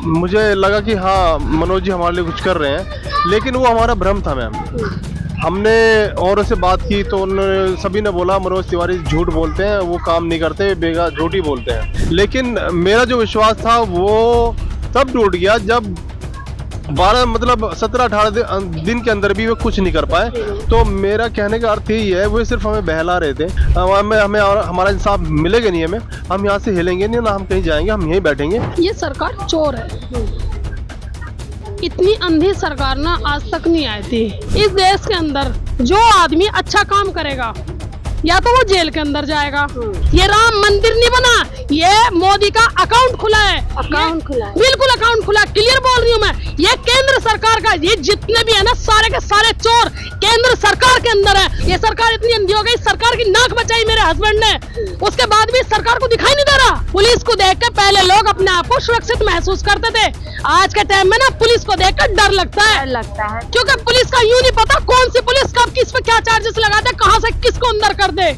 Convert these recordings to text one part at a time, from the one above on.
मुझे लगा कि हाँ मनोज जी हमारे लिए कुछ कर रहे हैं, लेकिन वो हमारा भ्रम था मैम। हमने औरों से बात की तो उन्होंने सभी ने बोला मनोज तिवारी झूठ बोलते हैं, वो काम नहीं करते, बेगा झूठ ही बोलते हैं। लेकिन मेरा जो विश्वास था वो तब टूट गया जब 12 मतलब 17-18 दिन के अंदर भी वो कुछ नहीं कर पाए। तो मेरा कहने का अर्थ यही है, वो सिर्फ हमें बहला रहे थे। हमें और हमारा इंसाफ मिलेगा नहीं, हम यहाँ से हिलेंगे नहीं, ना हम कहीं जाएंगे, हम यहीं बैठेंगे। ये सरकार चोर है। इतनी अंधी सरकार ना आज तक नहीं आई थी इस देश के अंदर। जो आदमी अच्छा काम करेगा या तो वो जेल के अंदर जाएगा। ये राम मंदिर नहीं बना, ये मोदी का अकाउंट खुला है। अकाउंट खुला है, बिल्कुल अकाउंट खुला, क्लियर बोल रही हूँ मैं। ये केंद्र सरकार का, ये जितने भी है ना सारे के सारे चोर केंद्र सरकार के अंदर है। ये सरकार इतनी अंधी हो गई, सरकार की नाक बचाई मेरे हस्बैंड ने, उसके बाद भी सरकार को दिखाई नहीं दे रहा। पुलिस को देख कर पहले लोग अपने आप को सुरक्षित महसूस करते थे, आज के टाइम में ना पुलिस को देख कर डर लगता है। क्योंकि पुलिस का यूं नहीं पता कौन सी पुलिस कब किस पे क्या चार्जेस लगाते, कहां से किसको अंदर कर दे।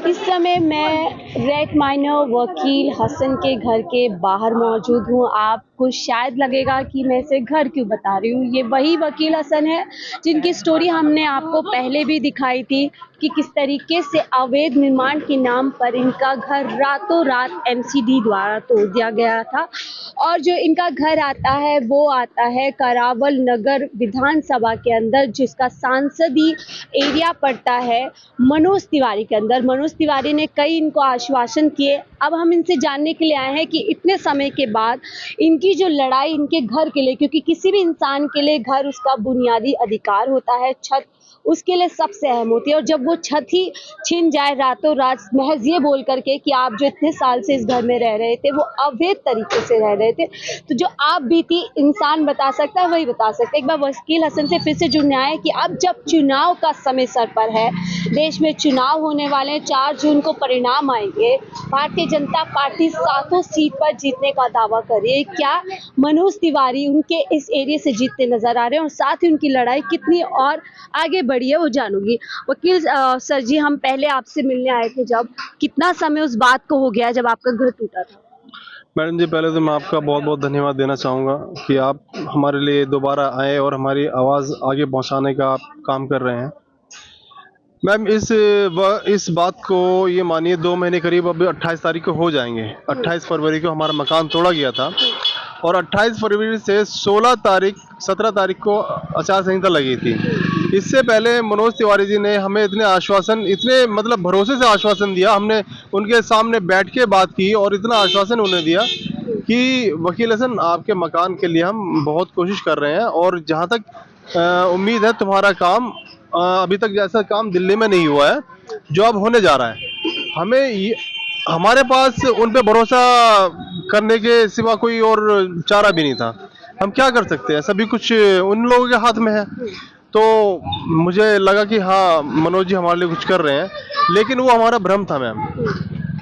इस समय मैं रेड माइनर वकील हसन के घर के बाहर मौजूद हूँ। आपको शायद लगेगा कि मैं इसे घर क्यों बता रही हूँ। ये वही वकील हसन है जिनकी स्टोरी हमने आपको पहले भी दिखाई थी कि किस तरीके से अवैध निर्माण के नाम पर इनका घर रातों रात एमसीडी द्वारा तोड़ दिया गया था। और जो इनका घर आता है वो आता है करावल नगर विधानसभा के अंदर, जिसका सांसदीय एरिया पड़ता है मनोज तिवारी के अंदर। मनोज तिवारी ने कई इनको आश्वासन किए। अब हम इनसे जानने के लिए आए हैं कि इतने समय के बाद इनकी जो लड़ाई इनके घर के लिए, क्योंकि किसी भी इंसान के लिए घर उसका बुनियादी अधिकार होता है, छत उसके लिए सबसे अहम होती है। और जब वो छत ही छिन जाए रातों रात, महज ये बोल करके कि आप जो इतने साल से इस घर में रह रहे थे वो अवैध तरीके से रह रहे थे, तो जो आप बीती इंसान बता सकता है वही बता सकते हैं। एक बार वकील हसन से फिर से जुड़ने आए कि अब जब चुनाव का समय सर पर है, देश में चुनाव होने वाले हैं, 4 जून को परिणाम आएंगे, भारतीय जनता पार्टी 7 सीट पर जीतने का दावा कर रही है। क्या मनोज तिवारी उनके इस एरिया से जीतते नजर आ रहे हैं, और साथ ही उनकी लड़ाई कितनी और आगे बढ़ी है वो जानूंगी। वकील सर जी, हम पहले आपसे मिलने आए थे, जब कितना समय उस बात को हो गया जब आपका घर टूटा था? मैडम जी, पहले तो मैं आपका बहुत बहुत धन्यवाद देना चाहूँगा कि आप हमारे लिए दोबारा आए और हमारी आवाज़ आगे पहुँचाने का आप काम कर रहे हैं। मैम, इस बात को ये मानिए 2 महीने करीब अब 28 तारीख को हो जाएंगे। 28 फरवरी को हमारा मकान तोड़ा गया था और 28 फरवरी से 17 तारीख को आचार संहिता लगी थी। इससे पहले मनोज तिवारी जी ने हमें इतने मतलब भरोसे से आश्वासन दिया। हमने उनके सामने बैठ के बात की और इतना आश्वासन उन्होंने दिया कि वकील हसन, आपके मकान के लिए हम बहुत कोशिश कर रहे हैं और जहाँ तक उम्मीद है तुम्हारा काम, अभी तक जैसा काम दिल्ली में नहीं हुआ है जो अब होने जा रहा है। हमारे पास उन पे भरोसा करने के सिवा कोई और चारा भी नहीं था। हम क्या कर सकते हैं, सभी कुछ उन लोगों के हाथ में है। तो मुझे लगा कि हाँ मनोज जी हमारे लिए कुछ कर रहे हैं, लेकिन वो हमारा भ्रम था मैम।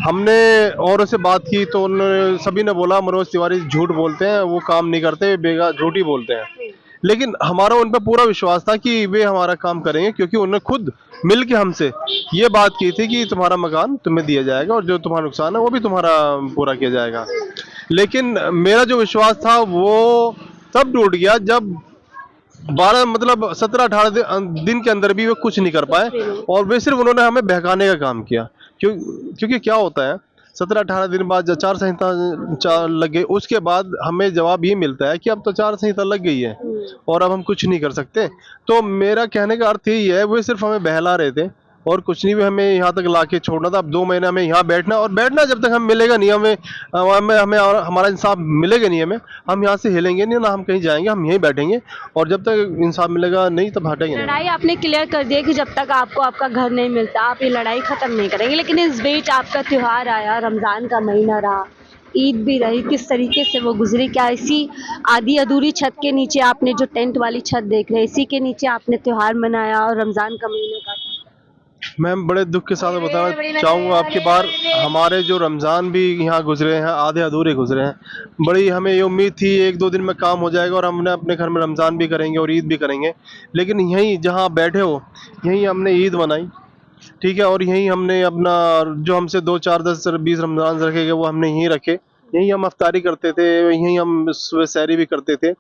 हमने औरों से बात की तो उन्होंने सभी ने बोला मनोज तिवारी झूठ बोलते हैं, वो काम नहीं करते, बेगा झूठ ही बोलते हैं। लेकिन हमारा उन पर पूरा विश्वास था कि वे हमारा काम करेंगे, क्योंकि उन्होंने खुद मिल के हमसे ये बात की थी कि तुम्हारा मकान तुम्हें दिया जाएगा और जो तुम्हारा नुकसान है वो भी तुम्हारा पूरा किया जाएगा। लेकिन मेरा जो विश्वास था वो तब टूट गया जब 12 मतलब 17-18 दिन के अंदर भी वो कुछ नहीं कर पाए और वे सिर्फ उन्होंने हमें बहकाने का काम किया। क्योंकि क्या होता है, 17-18 दिन बाद जब आचार संहिता लग गई, उसके बाद हमें जवाब ये मिलता है कि अब तो आचार संहिता लग गई है और अब हम कुछ नहीं कर सकते। तो मेरा कहने का अर्थ यही है, वो सिर्फ हमें बहला रहे थे और कुछ नहीं भी हमें यहाँ तक लाके छोड़ना था। अब 2 महीने हमें यहाँ बैठना जब तक हम मिलेगा नहीं, हमें और हमारा इंसाफ मिलेगा नहीं, हम यहाँ से हिलेंगे नहीं, ना हम कहीं जाएंगे, हम यहीं बैठेंगे और जब तक इंसाफ मिलेगा नहीं तब हटेंगे नहीं। लड़ाई आपने क्लियर कर दिया कि जब तक आपको आपका घर नहीं मिलता आप ये लड़ाई खत्म नहीं करेंगे। लेकिन इस बीच आपका त्योहार आया, रमज़ान का महीना रहा, ईद भी रही, किस तरीके से वो गुजरी? क्या इसी आधी अधूरी छत के नीचे, आपने जो टेंट वाली छत देख रहे हैं, इसी के नीचे आपने त्योहार मनाया और रमज़ान का महीना काटा? मैं बड़े दुख के साथ बताना चाहूँगा आपके बार, हमारे जो रमज़ान भी यहाँ गुजरे हैं आधे अधूरे गुजरे हैं। बड़ी हमें ये उम्मीद थी 1-2 दिन में काम हो जाएगा और हमने अपने घर में रमज़ान भी करेंगे और ईद भी करेंगे, लेकिन यहीं जहाँ बैठे हो यहीं हमने ईद मनाई। ठीक है, और यहीं हमने अपना जो हमसे 2, 4, 10, 20 रमजान रखे गए वो हमने यहीं रखे। यहीं हम अफ्तारी करते थे, यहीं हम सुबह सहरी भी करते थे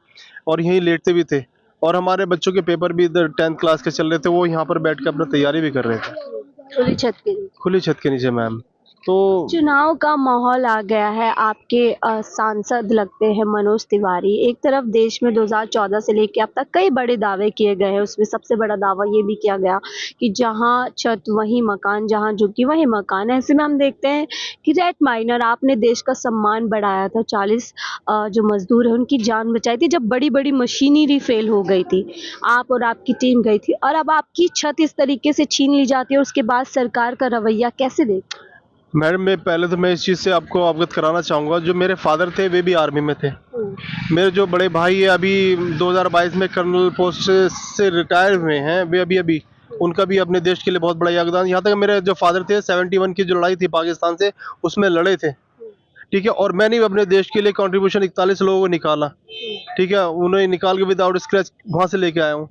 और यहीं लेटते भी थे। और हमारे बच्चों के पेपर भी इधर 10th क्लास के चल रहे थे, वो यहाँ पर बैठ के अपना तैयारी भी कर रहे थे खुली छत के नीचे। खुली छत के नीचे मैम। तो चुनाव का माहौल आ गया है, आपके सांसद लगते हैं मनोज तिवारी। एक तरफ देश में 2014 से लेकर अब तक कई बड़े दावे किए गए हैं, उसमें सबसे बड़ा दावा ये भी किया गया कि जहां छत वहीं मकान, जहां झुकी वहीं मकान। ऐसे में हम देखते हैं कि रेट माइनर आपने देश का सम्मान बढ़ाया था, 40 जो मजदूर हैं उनकी जान बचाई थी जब बड़ी बड़ी मशीनरी फेल हो गई थी, आप और आपकी टीम गई थी, और अब आपकी छत इस तरीके से छीन ली जाती है। और उसके बाद सरकार का रवैया कैसे देखते हैं? मैडम पहले तो मैं इस चीज़ से आपको अवगत कराना चाहूँगा, जो मेरे फादर थे वे भी आर्मी में थे। मेरे जो बड़े भाई है अभी 2022 में कर्नल पोस्ट से रिटायर हुए हैं, वे अभी उनका भी अपने देश के लिए बहुत बड़ा योगदान। यहाँ तक मेरे जो फादर थे 71 की जो लड़ाई थी पाकिस्तान से, उसमें लड़े थे, ठीक है। और मैंने भी अपने देश के लिए कंट्रीब्यूशन 41 लोगों को निकाला, ठीक है, उन्हें निकाल के विदाउट स्क्रैच वहाँ से लेके आया हूँ।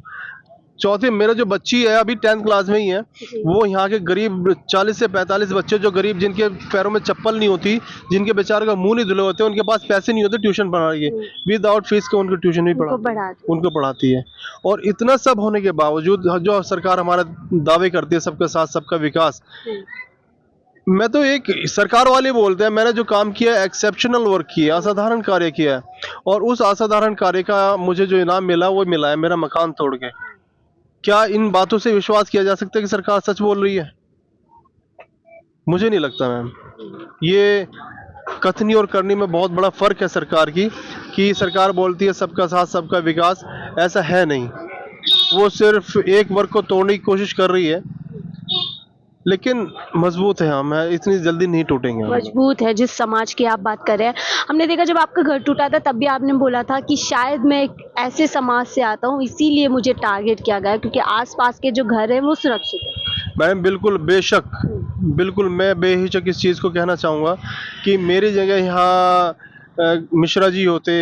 चौथे, मेरा जो बच्ची है अभी 10th क्लास में ही है, वो यहाँ के गरीब 40 से 45 बच्चे जो गरीब, जिनके पैरों में चप्पल नहीं होती, जिनके बेचारे का मुंह नहीं धुले होते, उनके पास पैसे नहीं होते, ट्यूशन पढ़ा रही है विदाउट फीस के, उनको ट्यूशन भी उनको पढ़ाती है। और इतना सब होने के बावजूद जो सरकार हमारा दावे करती है सबका साथ सबका विकास, मैं तो एक सरकार वाले बोलते हैं, मैंने जो काम किया है एक्सेप्शनल वर्क किया, असाधारण कार्य किया है, और उस असाधारण कार्य का मुझे जो इनाम मिला वो मिला है मेरा मकान तोड़ के। क्या इन बातों से विश्वास किया जा सकता है कि सरकार सच बोल रही है? मुझे नहीं लगता मैम। ये कथनी और करनी में बहुत बड़ा फर्क है सरकार की, कि सरकार बोलती है सबका साथ सबका विकास, ऐसा है नहीं। वो सिर्फ एक वर्ग को तोड़ने की कोशिश कर रही है, लेकिन मजबूत है हम, इतनी जल्दी नहीं टूटेंगे। मजबूत है। जिस समाज की आप बात कर रहे हैं, हमने देखा जब आपका घर टूटा था तब भी आपने बोला था कि शायद मैं एक ऐसे समाज से आता हूँ, इसीलिए मुझे टारगेट किया गया, क्योंकि आसपास के जो घर हैं वो सुरक्षित है। मैडम बिल्कुल, बेशक, बिल्कुल, मैं बेहिचक इस चीज़ को कहना चाहूँगा कि मेरी जगह यहाँ मिश्रा जी होते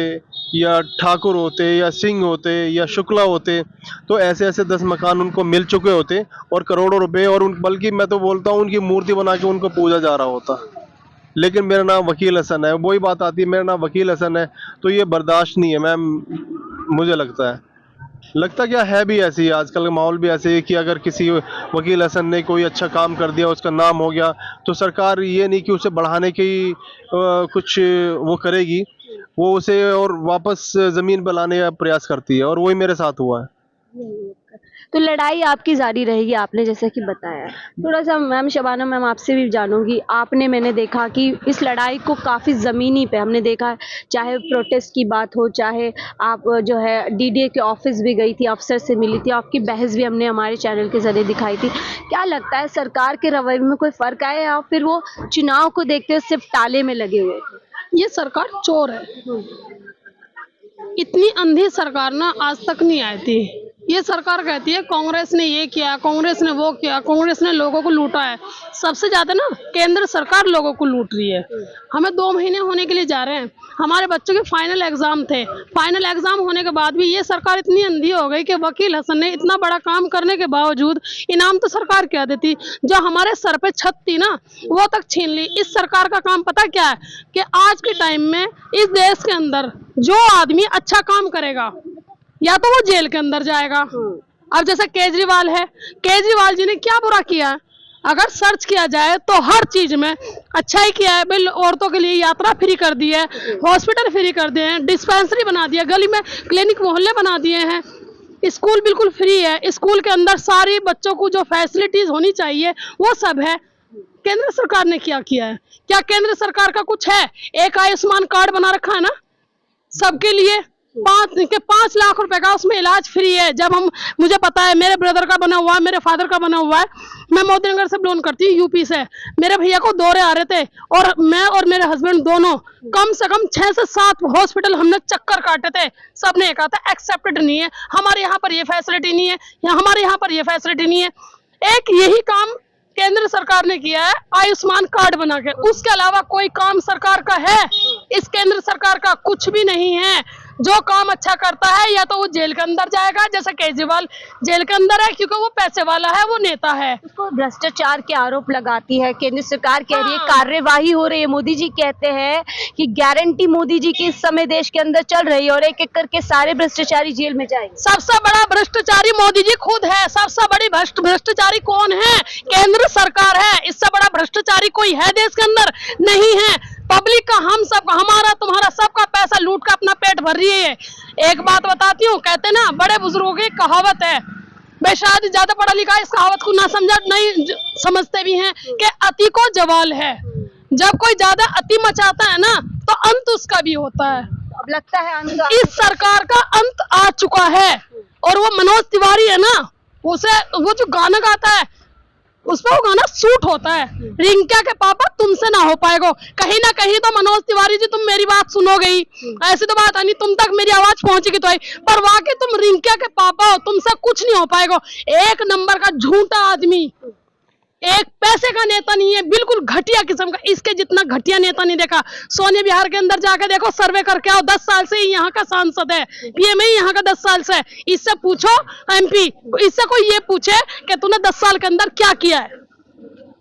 या ठाकुर होते या सिंह होते या शुक्ला होते, तो ऐसे ऐसे 10 मकान उनको मिल चुके होते और करोड़ों रुपए, और बल्कि मैं तो बोलता हूँ उनकी मूर्ति बना के उनको पूजा जा रहा होता। लेकिन मेरा नाम वकील हसन है, वही बात आती है, मेरा नाम वकील हसन है, तो ये बर्दाश्त नहीं है मैम। मुझे लगता क्या है भी ऐसी, आजकल का माहौल भी ऐसे है कि अगर किसी वकील हसन ने कोई अच्छा काम कर दिया, उसका नाम हो गया, तो सरकार ये नहीं कि उसे बढ़ाने की कुछ वो करेगी, वो उसे और वापस ज़मीन पर लाने का प्रयास करती है, और वही मेरे साथ हुआ है। तो लड़ाई आपकी जारी रहेगी, आपने जैसा कि बताया। थोड़ा सा मैम शबाना मैम आपसे भी जानूंगी, मैंने देखा कि इस लड़ाई को काफ़ी ज़मीनी पे हमने देखा, चाहे प्रोटेस्ट की बात हो, चाहे आप जो है डीडीए के ऑफिस भी गई थी, अफसर से मिली थी, आपकी बहस भी हमने हमारे चैनल के जरिए दिखाई थी। क्या लगता है सरकार के रवैये में कोई फ़र्क आया, या फिर वो चुनाव को देखते हुए सिर्फ टाले में लगे हुए थे? ये सरकार चोर है। इतनी अंधी सरकार ना आज तक नहीं आई थी। ये सरकार कहती है कांग्रेस ने ये किया, कांग्रेस ने वो किया, कांग्रेस ने लोगों को लूटा है। सबसे ज्यादा ना केंद्र सरकार लोगों को लूट रही है। हमें 2 महीने होने के लिए जा रहे हैं, हमारे बच्चों के फाइनल एग्जाम थे, फाइनल एग्जाम होने के बाद भी ये सरकार इतनी अंधी हो गई कि वकील हसन ने इतना बड़ा काम करने के बावजूद इनाम तो सरकार क्या देती, जो हमारे सर पे छत थी ना वो तक छीन ली। इस सरकार का काम पता क्या है कि आज के टाइम में इस देश के अंदर जो आदमी अच्छा काम करेगा या तो वो जेल के अंदर जाएगा। अब जैसे केजरीवाल है, केजरीवाल जी ने क्या बुरा किया है? अगर सर्च किया जाए तो हर चीज में अच्छा ही किया है। भाई औरतों के लिए यात्रा फ्री कर दी है, हॉस्पिटल फ्री कर दिए हैं, डिस्पेंसरी बना दिया, गली में क्लिनिक मोहल्ले बना दिए हैं, स्कूल बिल्कुल फ्री है, स्कूल के अंदर सारी बच्चों को जो फैसिलिटीज होनी चाहिए वो सब है। केंद्र सरकार ने क्या किया है? क्या केंद्र सरकार का कुछ है? एक आयुष्मान कार्ड बना रखा है ना सबके लिए, 5 लाख रुपए का उसमें इलाज फ्री है। जब मुझे पता है, मेरे ब्रदर का बना हुआ है, मेरे फादर का बना हुआ है, मैं मोदीनगर से बिलोंग करती हूँ, यूपी से। मेरे भैया को दौरे आ रहे थे और मैं और मेरे हस्बैंड दोनों कम से कम 6 से 7 हॉस्पिटल हमने चक्कर काटे थे। सबने कहा था एक्सेप्टेड नहीं है, हमारे यहाँ पर ये फैसिलिटी नहीं है, या हमारे यहाँ पर ये फैसिलिटी नहीं है। एक यही काम केंद्र सरकार ने किया है, आयुष्मान कार्ड बना के। उसके अलावा कोई काम सरकार का है? इस केंद्र सरकार का कुछ भी नहीं है। जो काम अच्छा करता है या तो वो जेल के अंदर जाएगा, जैसे केजरीवाल जेल के अंदर है क्योंकि वो पैसे वाला है, वो नेता है। उसको भ्रष्टाचार के आरोप लगाती है केंद्र सरकार, कह रही है हाँ। कार्यवाही हो रही है। मोदी जी कहते हैं कि गारंटी मोदी जी की इस समय देश के अंदर चल रही है और एक एक करके सारे भ्रष्टाचारी जेल में जाएंगे। सबसे बड़ा भ्रष्टाचारी मोदी जी खुद है। सबसे बड़ी भ्रष्टाचारी कौन है? केंद्र सरकार है। इससे बड़ा भ्रष्टाचारी कोई है देश के अंदर? नहीं है। पब्लिक का, हम सबका, हमारा तुम्हारा सबका पैसा लूट कर अपना पेट भर रही है। एक बात बताती हूँ, कहते ना बड़े बुजुर्गों की कहावत है, मैं शायद ज्यादा पढ़ा लिखा इस कहावत को ना समझा नहीं समझते भी हैं कि अति को जवाल है। जब कोई ज्यादा अति मचाता है ना तो अंत उसका भी होता है। अब लगता है इस सरकार का अंत आ चुका है। और वो मनोज तिवारी है ना, उसे वो जो गाना गाता है उस पर वो गाना सूट होता है। रिंका के पापा तुमसे ना हो पाएगा। कहीं ना कहीं तो मनोज तिवारी जी तुम मेरी बात सुनोगे ही, ऐसी तो बात नहीं तुम तक मेरी आवाज पहुंचेगी तो आई, पर वाकई तुम रिंका के पापा हो, तुमसे कुछ नहीं हो पाएगा। एक नंबर का झूठा आदमी, एक पैसे का नेता नहीं है, बिल्कुल घटिया किस्म का। इसके जितना घटिया नेता नहीं देखा। सोने बिहार के अंदर जाकर देखो, सर्वे करके आओ। 10 साल से ही यहाँ का सांसद है, पीएम ही यहाँ का 10 साल से। इससे पूछो एमपी, इससे कोई ये पूछे कि तूने 10 साल के अंदर क्या किया है।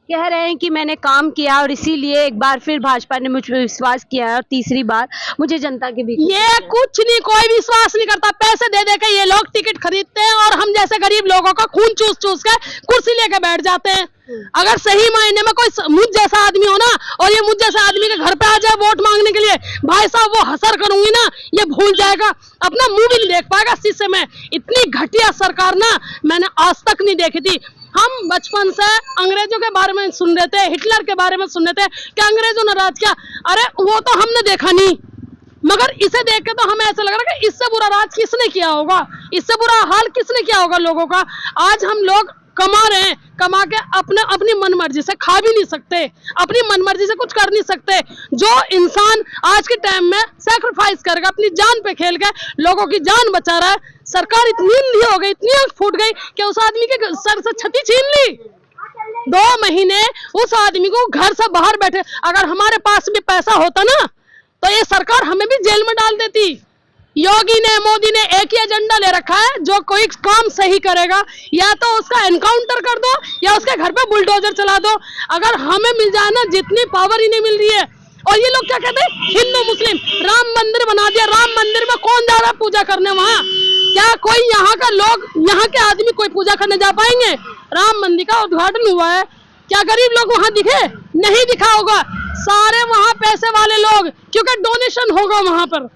कह रहे हैं कि मैंने काम किया और इसीलिए एक बार फिर भाजपा ने मुझ पर विश्वास किया है और तीसरी बार मुझे जनता के बीच। ये कुछ नहीं, कोई विश्वास नहीं करता। पैसे दे दे के ये लोग टिकट खरीदते हैं और हम जैसे गरीब लोगों का खून चूस चूस के कुर्सी लेके बैठ जाते हैं। अगर सही मायने में कोई मुझ जैसा आदमी हो ना और ये मुझ जैसा आदमी के घर पे आ जाए वोट मांगने के लिए, भाई साहब वो हसर करूंगी ना, ये भूल जाएगा, अपना मुंह भी नहीं देख पाएगा शीशे में। इतनी घटिया सरकार ना मैंने आज तक नहीं देखी थी। हम बचपन से अंग्रेजों के बारे में सुन रहे थे, हिटलर के बारे में सुन रहे थे कि अंग्रेजों ने राज किया। अरे वो तो हमने देखा नहीं, मगर इसे देख के तो हमें ऐसा लग रहा है कि इससे बुरा राज किसने किया होगा, इससे बुरा हाल किसने किया होगा लोगों का। आज हम लोग कमा रहे हैं, कमा के अपनी मनमर्जी से खा भी नहीं सकते, अपनी मनमर्जी से कुछ कर नहीं सकते। जो इंसान आज के टाइम में सैक्रिफाइस करेगा, अपनी जान पे खेल के लोगों की जान बचा रहा है, सरकार इतनी अंधी हो गई, इतनी आंख फूट गई कि उस आदमी के सर से छती छीन ली। 2 महीने उस आदमी को घर से बाहर बैठे। अगर हमारे पास भी पैसा होता ना तो ये सरकार हमें भी जेल में डाल देती। योगी ने, मोदी ने एक ही एजेंडा ले रखा है, जो कोई काम सही करेगा या तो उसका एनकाउंटर कर दो या उसके घर पे बुलडोजर चला दो। अगर हमें मिल जाए ना, जितनी पावर ही नहीं मिल रही है। और ये लोग क्या कहते हैं, हिंदू मुस्लिम, राम मंदिर बना दिया। राम मंदिर में कौन जा रहा है पूजा करने वहां? क्या कोई यहाँ का लोग, यहाँ के आदमी कोई पूजा करने जा पाएंगे? राम मंदिर का उद्घाटन हुआ है, क्या गरीब लोग वहां दिखे? नहीं दिखा होगा। सारे वहां पैसे वाले लोग, क्योंकि डोनेशन होगा वहां पर।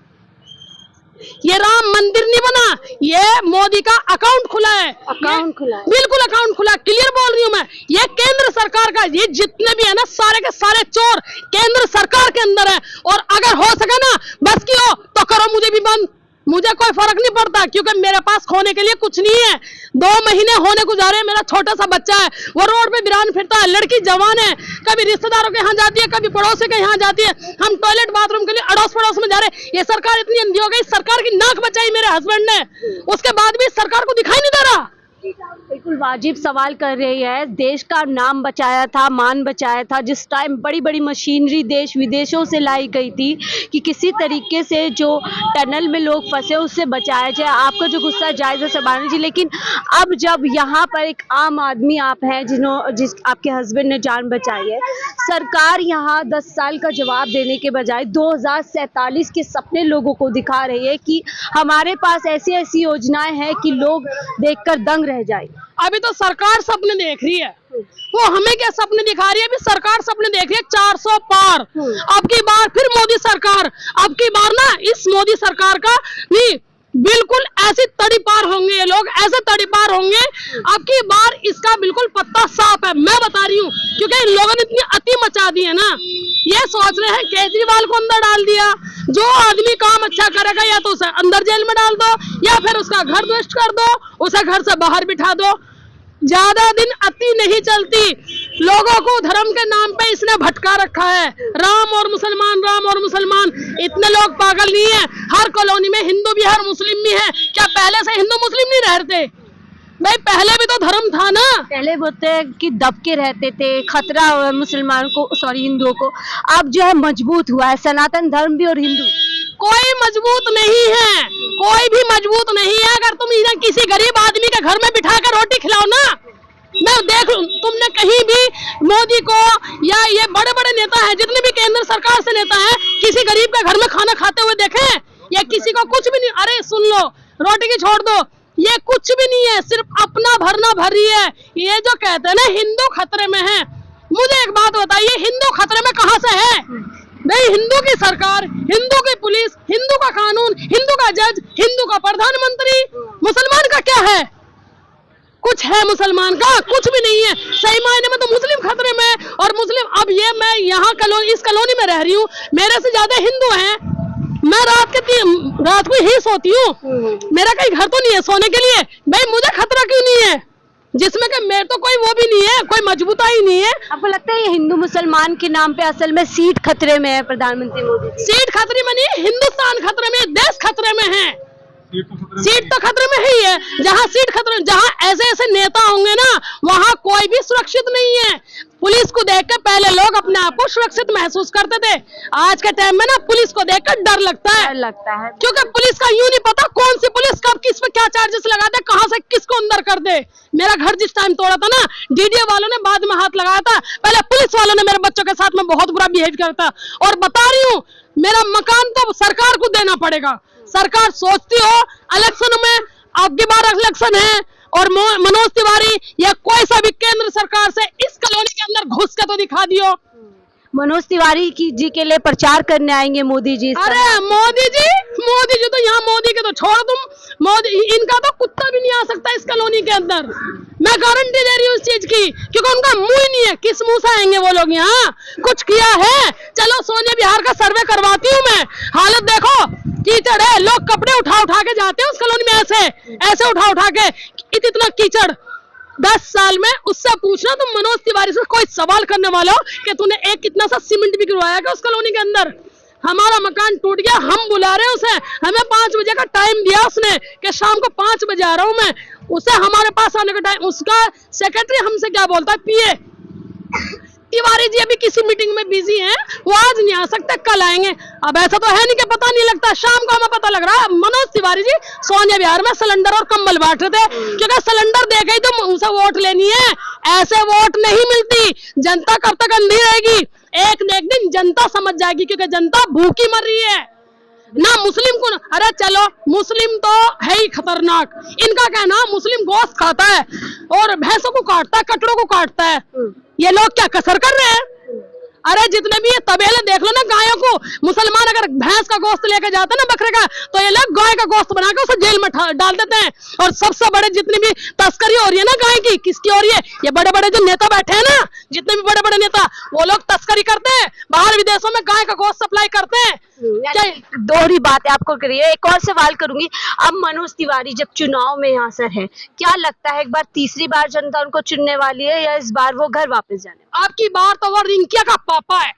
ये राम मंदिर नहीं बना, ये मोदी का अकाउंट खुला है। अकाउंट खुला है, बिल्कुल अकाउंट खुला, क्लियर बोल रही हूँ मैं। ये केंद्र सरकार का, ये जितने भी है ना सारे के सारे चोर केंद्र सरकार के अंदर है। और अगर हो सके ना बस की हो तो करो मुझे भी बंद, मुझे कोई फर्क नहीं पड़ता, क्योंकि मेरे पास खोने के लिए कुछ नहीं है। 2 महीने होने को जा रहे हैं, मेरा छोटा सा बच्चा है, वो रोड पे बिरान फिरता है, लड़की जवान है, कभी रिश्तेदारों के यहाँ जाती है, कभी पड़ोसी के यहाँ जाती है। हम टॉयलेट बाथरूम के लिए अड़ोस पड़ोस में जा रहे हैं। ये सरकार इतनी अंधी हो गई, सरकार की नाक बचाई मेरे हस्बैंड ने, उसके बाद भी सरकार को दिखाई नहीं दे रहा। बिल्कुल वाजिब सवाल कर रही है। देश का नाम बचाया था, मान बचाया था, जिस टाइम बड़ी बड़ी मशीनरी देश विदेशों से लाई गई थी कि किसी तरीके से जो टनल में लोग फंसे उससे बचाया जाए। आपका जो गुस्सा जायज़ है सबाना जी, लेकिन अब जब यहाँ पर एक आम आदमी आप हैं जिस आपके हस्बैंड ने जान बचाई है, सरकार यहाँ 10 साल का जवाब देने के बजाय 2047 के सपने लोगों को दिखा रही है कि हमारे पास ऐसी ऐसी योजनाएं हैं कि लोग देखकर दंग रह जाए। अभी तो सरकार सपने देख रही है, वो हमें क्या सपने दिखा रही है? अभी सरकार सपने देख रही है 400 पार। अब की बार फिर मोदी सरकार, अब की बार ना इस मोदी सरकार का नहीं, बिल्कुल ऐसी तड़ी पार होंगे ये लोग, ऐसे तड़ी पार होंगे। अब की बार इसका बिल्कुल पत्ता साफ है, मैं बता रही हूँ, क्योंकि इन लोगों ने इतनी अति मचा दी है ना। ये सोच रहे हैं केजरीवाल को अंदर डाल दिया, जो आदमी काम अच्छा करेगा या तो उसे अंदर जेल में डाल दो या फिर उसका घर ध्वस्त कर दो, उसे घर से बाहर बिठा दो। ज्यादा दिन अति नहीं चलती। लोगों को धर्म के नाम पे इसने भटका रखा है, राम और मुसलमान, राम और मुसलमान। इतने लोग पागल नहीं है, हर कॉलोनी में हिंदू भी है और मुस्लिम भी है। क्या पहले से हिंदू मुस्लिम नहीं रहते? भाई पहले भी तो धर्म था ना। पहले बोलते हैं कि दबके रहते थे, खतरा मुसलमानों को, सॉरी हिंदुओं को। अब जो है मजबूत हुआ है सनातन धर्म भी और हिंदू। कोई मजबूत नहीं है, कोई भी मजबूत नहीं है। अगर तुम इधर किसी गरीब आदमी के घर में बिठा कर रोटी खिलाओ ना, मैं देख तुमने कहीं भी मोदी को या ये बड़े बड़े नेता हैं, जितने भी केंद्र सरकार से नेता हैं, किसी गरीब के घर में खाना खाते हुए देखे? या किसी को कुछ भी नहीं, अरे सुन लो, रोटी की छोड़ दो, ये कुछ भी नहीं है, सिर्फ अपना भरना भरी है। ये जो कहते हैं ना हिंदू खतरे में है, मुझे एक बात बताइए, हिंदू खतरे में कहां से है? नहीं, हिंदू की सरकार, हिंदू की पुलिस, हिंदू का कानून, हिंदू का जज, हिंदू का प्रधानमंत्री, मुसलमान का क्या है? कुछ है मुसलमान का? कुछ भी नहीं है। सही मायने में तो मुस्लिम खतरे में है। और मुस्लिम, अब ये मैं यहाँ इस कॉलोनी में रह रही हूँ, मेरे से ज्यादा हिंदू हैं। मैं रात को ही सोती हूँ, मेरा कहीं घर तो नहीं है सोने के लिए। भाई मुझे खतरा क्यों नहीं है, जिसमें कि मेरे तो कोई वो भी नहीं है, कोई मजबूता ही नहीं है। आपको लगता है ये हिंदू मुसलमान के नाम पे असल में सीट खतरे में है? प्रधानमंत्री मोदी जी सीट खतरे में नहीं, हिंदुस्तान खतरे में, देश खतरे में है। सीट तो खतरे में ही है। जहाँ सीट खतरे, जहाँ ऐसे ऐसे नेता होंगे ना, वहाँ कोई भी सुरक्षित नहीं है। पुलिस को देखकर पहले लोग अपने आप को सुरक्षित महसूस करते थे, आज के टाइम में ना पुलिस को देखकर डर लगता है। क्योंकि पुलिस का यूं नहीं पता कौन सी पुलिस कब किस पे क्या चार्जेस लगा दे, कहां से किसको अंदर कर दे। मेरा घर जिस टाइम तोड़ा था ना, डीडीए वालों ने बाद में हाथ लगाया था, पहले पुलिस वालों ने मेरे बच्चों के साथ में बहुत बुरा बिहेव किया था। और बता रही हूँ, मेरा मकान तो सरकार को देना पड़ेगा। सरकार सोचती हो इलेक्शन में, आपकी बार इलेक्शन है और मनोज तिवारी या कोई सा भी केंद्र सरकार से इस कॉलोनी के अंदर घुस के तो दिखा दियो। मनोज तिवारी जी के लिए प्रचार करने आएंगे मोदी जी? अरे मोदी जी तो यहाँ, मोदी के तो छोड़ो तुम, मोदी इनका तो कुत्ता भी नहीं आ सकता इस कॉलोनी के अंदर। मैं गारंटी दे रही हूँ इस चीज की, क्योंकि उनका मुंह ही नहीं है। किस मुंह से आएंगे वो लोग यहाँ? कुछ किया है? चलो सोने बिहार का सर्वे करवाती हूँ मैं, हालत देखो, कीचड़ है, लोग कपड़े उठा के जाते हैं उस कॉलोनी में, ऐसे उठा के, इतना कीचड़। 10 साल में उससे पूछना तुम मनोज तिवारी से कोई सवाल करने वाला हो कि तूने एक कितना सा सीमेंट भी गिरवाया क्या उस कॉलोनी के अंदर? हमारा मकान टूट गया, हम बुला रहे हैं उसे, हमें 5 बजे का टाइम दिया उसने कि शाम को 5 बजे आ रहा हूं मैं। उसे हमारे पास आने का टाइम, उसका सेक्रेटरी हमसे क्या बोलता है, पीए तिवारी जी अभी किसी मीटिंग में बिजी हैं, वो आज नहीं आ सकते, कल आएंगे। अब ऐसा तो है नहीं कि पता नहीं लगता, शाम को हमें पता लग रहा है मनोज तिवारी जी सोनिया विहार में सिलेंडर और कंबल बांट रहे थे, क्योंकि सिलेंडर देखे ही तो उनसे वोट लेनी है। ऐसे वोट नहीं मिलती, जनता कब तक अंधी रहेगी? एक न एक दिन जनता समझ जाएगी, क्योंकि जनता भूखी मर रही है ना। मुस्लिम को, अरे चलो मुस्लिम तो है ही खतरनाक, इनका कहना मुस्लिम गोश्त खाता है और भैंसों को काटता है, कटड़ों को काटता है। ये लोग क्या कसर कर रहे हैं? अरे जितने भी ये तबेले देख लो ना गायों को, मुसलमान अगर भैंस का गोश्त लेके जाते हैं ना, बकरे का, तो ये लोग गाय का गोश्त बना के उसे जेल में डाल देते हैं। और सबसे बड़े जितनी भी तस्करी हो रही है ना गाय की, किसकी हो रही है? ये बड़े बड़े जो नेता बैठे हैं ना, जितने भी बड़े बड़े नेता, वो लोग तस्करी करते हैं, बाहर विदेशों में गाय का गोश्त सप्लाई करते हैं। दोहरी बात है आपको करिए। एक और सवाल करूंगी, अब मनोज तिवारी जब चुनाव में यहाँ सर है, क्या लगता है एक बार तीसरी बार जनता उनको चुनने वाली है या इस बार वो घर वापस जाने? आपकी बार तो वो रिंकिया का पापा है,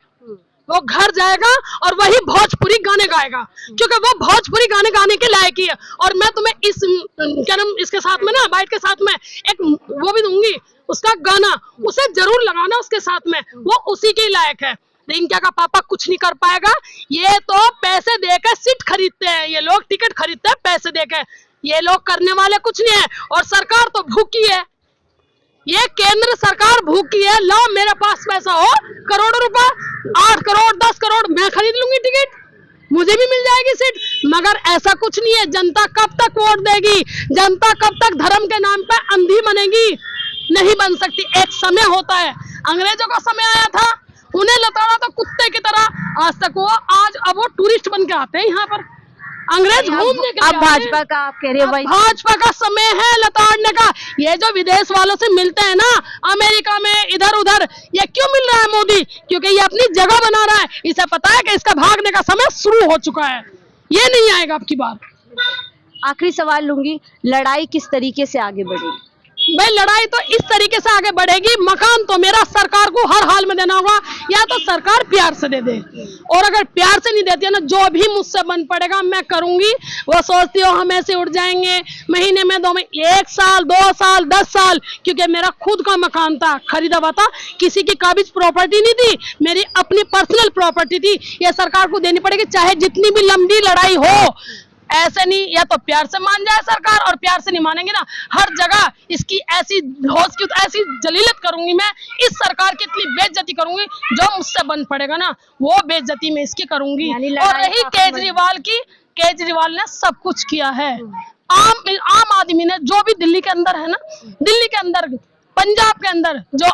वो घर जाएगा और वही भोजपुरी गाने गाएगा, क्योंकि वो भोजपुरी गाने गाने के लायक ही है। और मैं तुम्हें इस क्या नाम, इसके साथ में ना, बाइट के साथ में एक वो भी दूंगी, उसका गाना, उसे जरूर लगाना उसके साथ में, वो उसी के लायक है। रिंकिया का पापा कुछ नहीं कर पाएगा, ये तो पैसे देकर सीट खरीदते हैं, ये लोग टिकट खरीदते हैं पैसे देकर, ये लोग करने वाले कुछ नहीं है। और सरकार तो भूखी है, ये केंद्र सरकार भूखी है। लो मेरे पास पैसा हो, करोड़ों रुपए, 8 करोड़ 10 करोड़, मैं खरीद लूंगी टिकट, मुझे भी मिल जाएगी सीट। मगर ऐसा कुछ नहीं है। जनता कब तक वोट देगी? जनता कब तक धर्म के नाम पे अंधी बनेगी? नहीं बन सकती। एक समय होता है, अंग्रेजों का समय आया था, उन्हें लताड़ा तो कुत्ते की तरह, आज तक वो अब वो टूरिस्ट बन के आते हैं यहाँ पर, अंग्रेज घूमने के लिए। अब भाजपा का आप कह रहे हो, वही भाजपा का समय है लताड़ने का। ये जो विदेश वालों से मिलते हैं ना, अमेरिका में इधर उधर, ये क्यों मिल रहा है मोदी? क्योंकि ये अपनी जगह बना रहा है, इसे पता है कि इसका भागने का समय शुरू हो चुका है, ये नहीं आएगा अब की बार। आखिरी सवाल लूंगी, लड़ाई किस तरीके से आगे बढ़ेगी? भाई लड़ाई तो इस तरीके से आगे बढ़ेगी, मकान तो मेरा सरकार को हर हाल में देना होगा, या तो सरकार प्यार से दे दे, और अगर प्यार से नहीं देती है ना, जो भी मुझसे बन पड़ेगा मैं करूंगी। वो सोचती हो हम ऐसे उठ जाएंगे महीने में 2 महीने 1 साल 2 साल 10 साल, क्योंकि मेरा खुद का मकान था, खरीदा हुआ था, किसी की काबिज प्रॉपर्टी नहीं थी, मेरी अपनी पर्सनल प्रॉपर्टी थी। ये सरकार को देनी पड़ेगी, चाहे जितनी भी लंबी लड़ाई हो। ऐसे नहीं, या तो प्यार से मान जाए सरकार, और प्यार से नहीं मानेंगे ना, हर जगह इसकी ऐसी होश की ऐसी जलीलत करूंगी मैं, इस सरकार की इतनी बेइज्जती करूंगी, जो मुझसे बन पड़ेगा ना वो बेइज्जती मैं इसकी करूंगी। और रही केजरीवाल की, केजरीवाल ने सब कुछ किया है। आम आदमी ने, जो भी दिल्ली के अंदर है ना, दिल्ली के अंदर, पंजाब के अंदर जो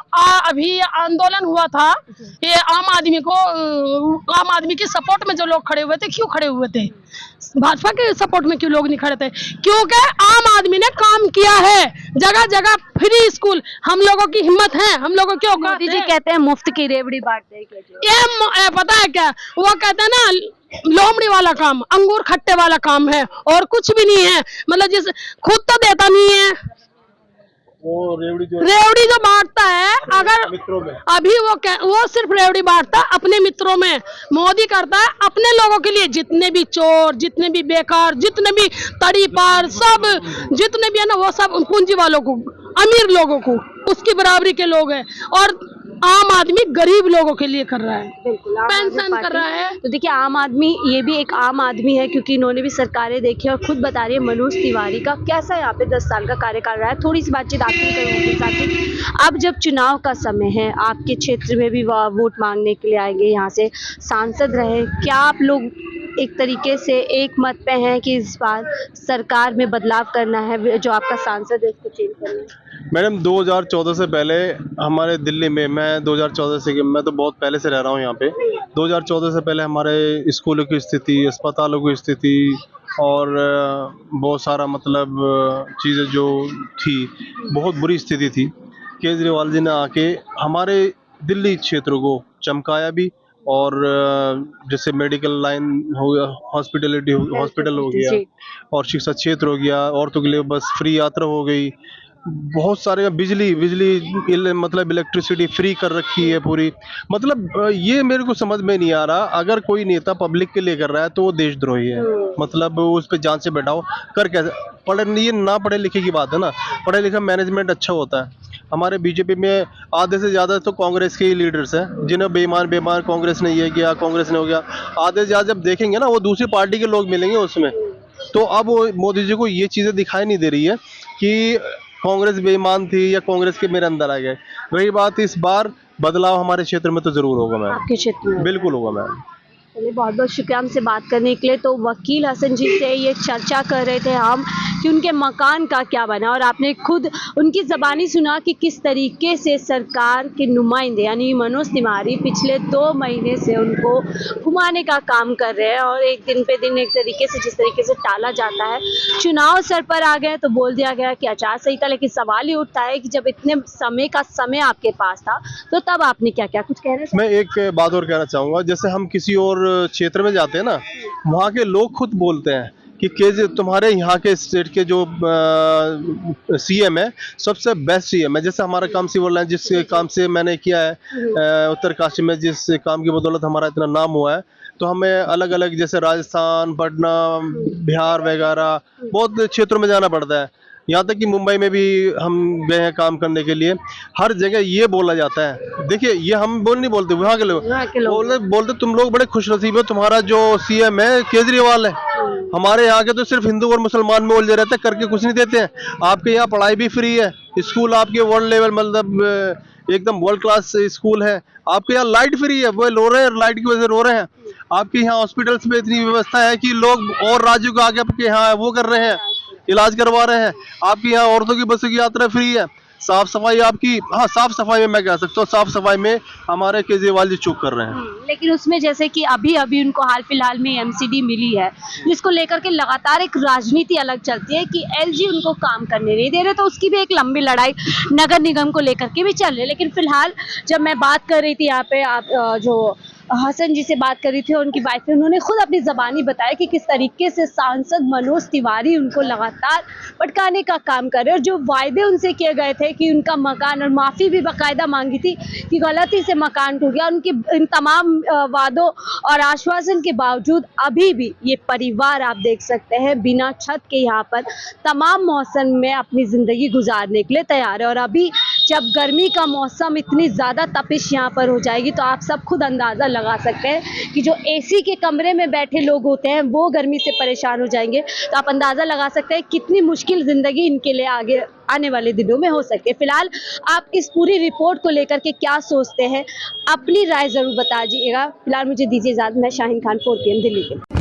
अभी आंदोलन हुआ था, ये आम आदमी की सपोर्ट में जो लोग खड़े हुए थे, क्यों खड़े हुए थे? भाजपा के सपोर्ट में क्यों लोग नहीं खड़े थे? क्योंकि आम आदमी ने काम किया है, जगह जगह फ्री स्कूल। हम लोगों की हिम्मत है, हम लोगों की औकात है। मोदी जी कहते हैं मुफ्त की रेवड़ी बांटते हैं, ये पता है क्या, वो कहते हैं ना लोमड़ी वाला काम, अंगूर खट्टे वाला काम है, और कुछ भी नहीं है। मतलब जिस खुद तो देता नहीं है, वो रेवड़ी जो बांटता है, अगर अभी वो सिर्फ रेवड़ी बांटता है अपने मित्रों में। मोदी करता है अपने लोगों के लिए, जितने भी चोर, जितने भी बेकार, जितने भी तड़ी पार, सब जितने भी है ना, वो सब पूंजी वालों को, अमीर लोगों को, उसकी बराबरी के लोग हैं। और आम आदमी गरीब लोगों के लिए कर रहा है, बिल्कुल पेंशन कर रहा है। तो देखिए आम आदमी, ये भी एक आम आदमी है, क्योंकि इन्होंने भी सरकारें देखी और खुद बता रही है। मनोज तिवारी का कैसा यहाँ पे 10 साल का कार्यकाल रहा है, थोड़ी सी बातचीत आखिर करूँ उनके साथ। अब जब चुनाव का समय है, आपके क्षेत्र में भी वोट मांगने के लिए आएंगे, यहाँ से सांसद रहे, क्या आप लोग एक तरीके से एक मत पे हैं कि इस बार सरकार में बदलाव करना है, जो आपका सांसद है उसको चेंज करना है? मैडम 2014 से पहले हमारे दिल्ली में, मैं 2014 से, मैं तो बहुत पहले से रह रहा हूँ यहाँ पे। 2014 से पहले हमारे स्कूलों की स्थिति, अस्पतालों की स्थिति और बहुत सारा मतलब चीज़ें जो थी, बहुत बुरी स्थिति थी। केजरीवाल जी ने आके हमारे दिल्ली क्षेत्र को चमकाया भी, और जैसे मेडिकल लाइन हो गया, हॉस्पिटल हो गया, और शिक्षा क्षेत्र हो गया, औरतों के लिए बस फ्री यात्रा हो गई, बहुत सारे बिजली मतलब इलेक्ट्रिसिटी फ्री कर रखी है पूरी। मतलब ये मेरे को समझ में नहीं आ रहा, अगर कोई नेता पब्लिक के लिए कर रहा है तो वो देशद्रोही है। मतलब उस पर जांच से बैठाओ, कर कैसे, ये ना पढ़े लिखे की बात है ना, पढ़े लिखा मैनेजमेंट अच्छा होता है। हमारे बीजेपी में आधे से ज़्यादा तो कांग्रेस के ही लीडर्स हैं, जिन्हें बेईमान कांग्रेस ने ये किया, कांग्रेस ने हो गया। आधे से ज़्यादा जब देखेंगे ना, वो दूसरी पार्टी के लोग मिलेंगे उसमें। तो अब मोदी जी को ये चीज़ें दिखाई नहीं दे रही है कि कांग्रेस बेईमान थी या कांग्रेस के मेरे अंदर आ गए। रही बात, इस बार बदलाव हमारे क्षेत्र में तो जरूर होगा मैम, आपके क्षेत्र में बिल्कुल होगा मैम। चलिए, बहुत बहुत शुक्रिया हमसे बात करने के लिए। तो वकील हसन जी से ये चर्चा कर रहे थे हम कि उनके मकान का क्या बना, और आपने खुद उनकी ज़बानी सुना कि किस तरीके से सरकार के नुमाइंदे यानी मनोज तिवारी पिछले 2 महीने से उनको घुमाने का काम कर रहे हैं, और एक दिन पे दिन एक तरीके से जिस तरीके से टाला जाता है। चुनाव सर पर आ गए तो बोल दिया गया कि आचार संहिता, लेकिन सवाल ये उठता है कि जब इतने समय आपके पास था तो तब आपने क्या क्या कुछ कह रहे थे? मैं एक बात और कहना चाहूँगा, जैसे हम किसी और क्षेत्र में जाते हैं ना, वहाँ के लोग खुद बोलते हैं कि तुम्हारे यहाँ के स्टेट के जो सीएम है सबसे बेस्ट सीएम है। जैसे हमारा काम सिविल लाइन, जिस काम से मैंने किया है उत्तरकाशी में, जिस काम की बदौलत हमारा इतना नाम हुआ है, तो हमें अलग अलग जैसे राजस्थान, पटना, बिहार वगैरह बहुत क्षेत्रों में जाना पड़ता है। यहाँ तक कि मुंबई में भी हम गए हैं काम करने के लिए। हर जगह ये बोला जाता है, देखिए ये हम नहीं बोलते, वहाँ के लोग बोलते तुम लोग बड़े खुशनसीब हो, तुम्हारा जो सीएम है केजरीवाल है। हमारे यहाँ के तो सिर्फ हिंदू और मुसलमान में उलझे रहते हैं, करके कुछ नहीं देते हैं। आपके यहाँ पढ़ाई भी फ्री है, स्कूल आपके वर्ल्ड लेवल मतलब एकदम वर्ल्ड क्लास स्कूल है। आपके यहाँ लाइट फ्री है, वो रो रहे हैं, लाइट की वजह से रो रहे हैं। आपके यहाँ हॉस्पिटल्स में इतनी व्यवस्था है कि लोग और राज्यों को आगे आपके यहाँ वो कर रहे हैं, इलाज करवा रहे हैं। आपके यहाँ औरतों की बसों की यात्रा फ्री है। साफ सफाई आपकी, हाँ साफ सफाई में मैं कह सकता हूँ, साफ सफाई में हमारे केजरीवाल जी चूक कर रहे हैं। लेकिन उसमें जैसे कि अभी उनको हाल फिलहाल में एमसीडी मिली है, जिसको लेकर के लगातार एक राजनीति अलग चलती है कि एलजी उनको काम करने नहीं दे रहे, तो उसकी भी एक लंबी लड़ाई नगर निगम को लेकर के भी चल रही है। लेकिन फिलहाल जब मैं बात कर रही थी यहाँ पे, आप जो हसन जी से बात करी थी और उनकी वाइफ ने, उन्होंने खुद अपनी ज़बानी बताया कि किस तरीके से सांसद मनोज तिवारी उनको लगातार भटकाने का काम कर रहे हैं और जो वायदे उनसे किए गए थे कि उनका मकान, और माफ़ी भी बाकायदा मांगी थी कि गलती से मकान टूट गया, उनकी इन तमाम वादों और आश्वासन के बावजूद अभी भी ये परिवार आप देख सकते हैं बिना छत के यहाँ पर तमाम मौसम में अपनी ज़िंदगी गुजारने के लिए तैयार है। और अभी जब गर्मी का मौसम, इतनी ज़्यादा तपिश यहाँ पर हो जाएगी तो आप सब खुद अंदाज़ा लगा सकते हैं कि जो एसी के कमरे में बैठे लोग होते हैं वो गर्मी से परेशान हो जाएंगे। तो आप अंदाज़ा लगा सकते हैं कितनी मुश्किल ज़िंदगी इनके लिए आगे आने वाले दिनों में हो सकती है। फिलहाल आप इस पूरी रिपोर्ट को लेकर के क्या सोचते हैं, अपनी राय ज़रूर बता दीजिएगा। फिलहाल मुझे दीजिए इजाज़त, मैं शाहीन खान, 4 PM दिल्ली के।